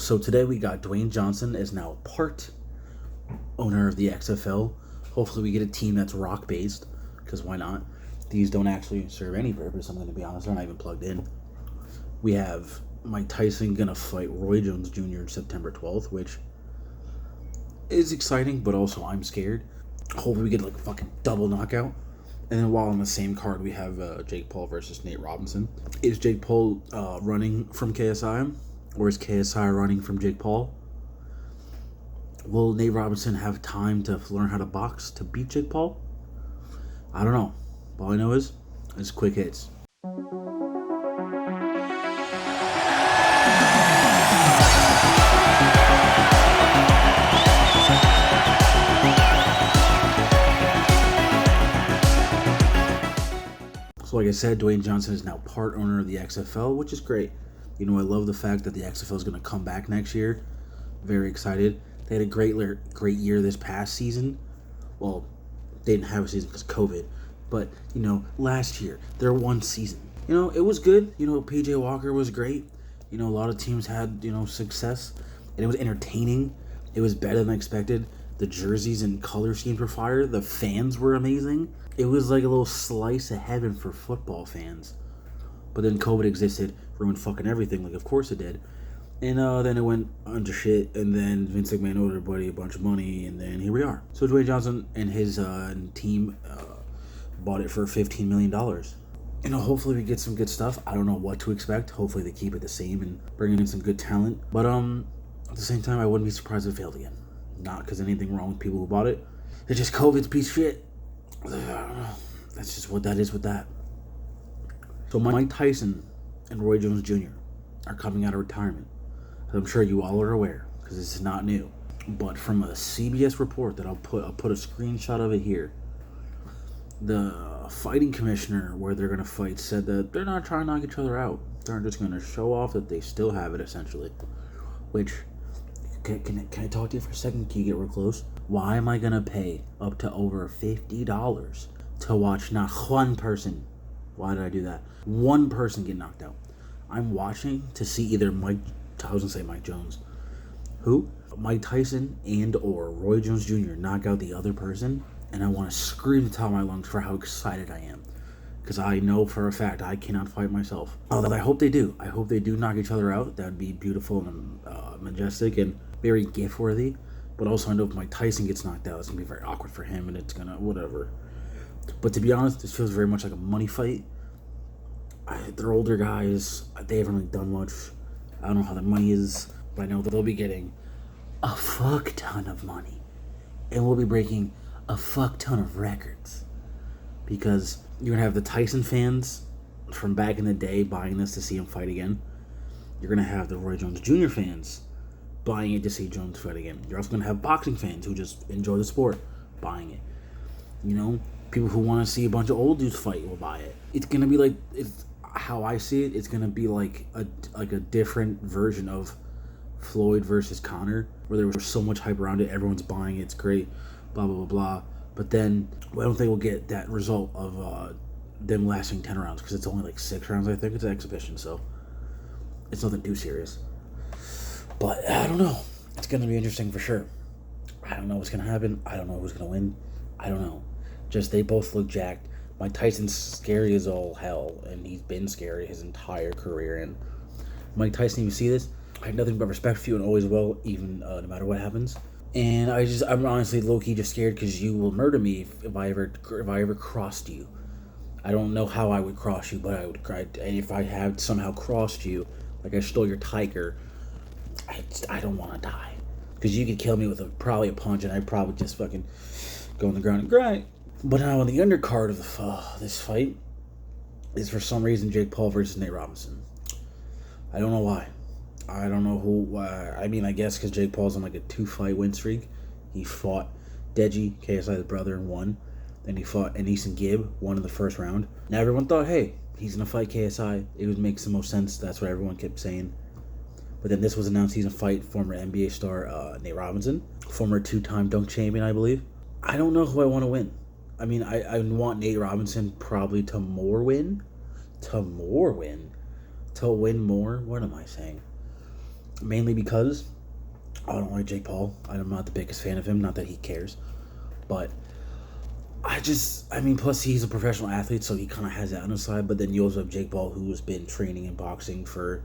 So today we got Dwayne Johnson is now a part owner of the XFL. Hopefully we get a team that's rock based, because why not? These don't actually serve any purpose, I'm going to be honest. They're not even plugged in. We have Mike Tyson going to fight Roy Jones Jr. September 12th, which is exciting, but also I'm scared. Hopefully we get like a fucking double knockout. And then while on the same card, we have Jake Paul versus Nate Robinson. Is Jake Paul running from KSI? Or is KSI running from Jake Paul? Will Nate Robinson have time to learn how to box to beat Jake Paul? I don't know. All I know is it's quick hits. So like I said, Dwayne Johnson is now part owner of the XFL, which is great. You know, I love the fact that the XFL is going to come back next year. Very excited. They had a great year this past season. Well, they didn't have a season because of COVID. But, you know, last year, their one season. You know, it was good. You know, PJ Walker was great. You know, a lot of teams had, success. And it was entertaining. It was better than expected. The jerseys and color schemes were fire. The fans were amazing. It was like a little slice of heaven for football fans. But then COVID existed, ruined fucking everything, like of course it did. And then it went under shit, and then Vince McMahon owed everybody a bunch of money, and then here we are. So Dwayne Johnson and his team bought it for $15 million. You know, hopefully we get some good stuff. I don't know what to expect. Hopefully they keep it the same and bring in some good talent. But at the same time, I wouldn't be surprised if it failed again. Not because anything wrong with people who bought it. It's just COVID's piece of shit. I don't know. That's just what that is with that. So Mike Tyson and Roy Jones Jr. are coming out of retirement. I'm sure you all are aware, because this is not new. But from a CBS report that I'll put a screenshot of it here. The fighting commissioner where they're going to fight said that they're not trying to knock each other out. They're just going to show off that they still have it, essentially. Which, can I talk to you for a second? Can you get real close? Why am I going to pay up to over $50 to watch not one person? Why did I do that? One person get knocked out. I'm watching to see either Mike Jones. Who? Mike Tyson and or Roy Jones Jr. knock out the other person. And I want to scream to the top of my lungs for how excited I am. Because I know for a fact I cannot fight myself. Although I hope they do. I hope they do knock each other out. That would be beautiful and majestic and very gift-worthy. But also I know if Mike Tyson gets knocked out, it's going to be very awkward for him. And it's going to, whatever. But to be honest, this feels very much like a money fight. They're older guys. They haven't really done much. I don't know how their money is, but I know they'll be getting a fuck ton of money. And we'll be breaking a fuck ton of records. Because you're going to have the Tyson fans from back in the day buying this to see him fight again. You're going to have the Roy Jones Jr. fans buying it to see Jones fight again. You're also going to have boxing fans who just enjoy the sport buying it. You know, people who want to see a bunch of old dudes fight will buy it. It's going to be like, how I see it, it's going to be like a different version of Floyd versus Conor, where there was so much hype around it, everyone's buying it, it's great, blah, blah, blah, blah. But then, I don't think we'll get that result of them lasting 10 rounds, because it's only like 6 rounds, I think. It's an exhibition, so it's nothing too serious. But I don't know. It's going to be interesting for sure. I don't know what's going to happen. I don't know who's going to win. I don't know. Just they both look jacked. Mike Tyson's scary as all hell, and he's been scary his entire career. And Mike Tyson, you see this? I have nothing but respect for you and always will, even no matter what happens. And I'm honestly low-key just scared because you will murder me if I ever crossed you. I don't know how I would cross you, but I would cry. And if I had somehow crossed you, like I stole your tiger, I don't want to die. Because you could kill me with probably a punch, and I'd probably just fucking go on the ground and cry. But now on the undercard of this fight is for some reason Jake Paul versus Nate Robinson. I don't know why. I don't know who. I mean, I guess because Jake Paul's on like a 2-fight win streak. He fought Deji, KSI's brother, and won. Then he fought Anees Gibb, won in the first round. Now everyone thought, hey, he's going to fight KSI. It makes the most sense. That's what everyone kept saying. But then this was announced he's going to fight former NBA star Nate Robinson, former 2-time dunk champion, I believe. I don't know who I want to win. I mean, I want Nate Robinson probably to win more. What am I saying? mainly because I don't like Jake Paul. I'm not the biggest fan of him. Not that he cares, but plus he's a professional athlete, so he kind of has that on his side. But then you also have Jake Paul, who has been training in boxing for,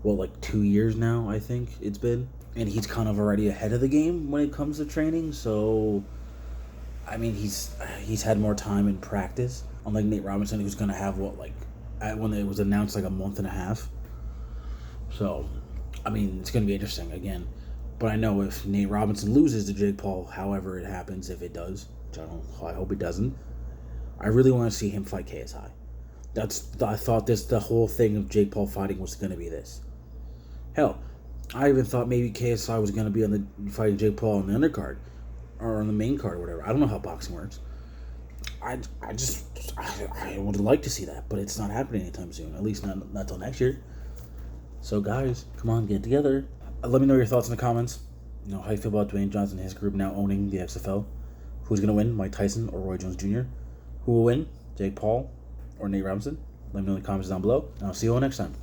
2 years now, I think it's been. And he's kind of already ahead of the game when it comes to training. So, he's had more time in practice. Unlike Nate Robinson, who's going to have, when it was announced, a month and a half. So, it's going to be interesting again. But I know if Nate Robinson loses to Jake Paul, however it happens, if it does, which I hope it doesn't, I really want to see him fight KSI. I thought the whole thing of Jake Paul fighting was going to be this. Hell, I even thought maybe KSI was going to be fighting Jake Paul on the undercard, or on the main card, or whatever. I don't know how boxing works. I would like to see that, but it's not happening anytime soon. At least not till next year. So guys, come on, get together. Let me know your thoughts in the comments. How you feel about Dwayne Johnson and his group now owning the XFL. Who's going to win, Mike Tyson or Roy Jones Jr.? Who will win, Jake Paul or Nate Robinson? Let me know in the comments down below, and I'll see you all next time.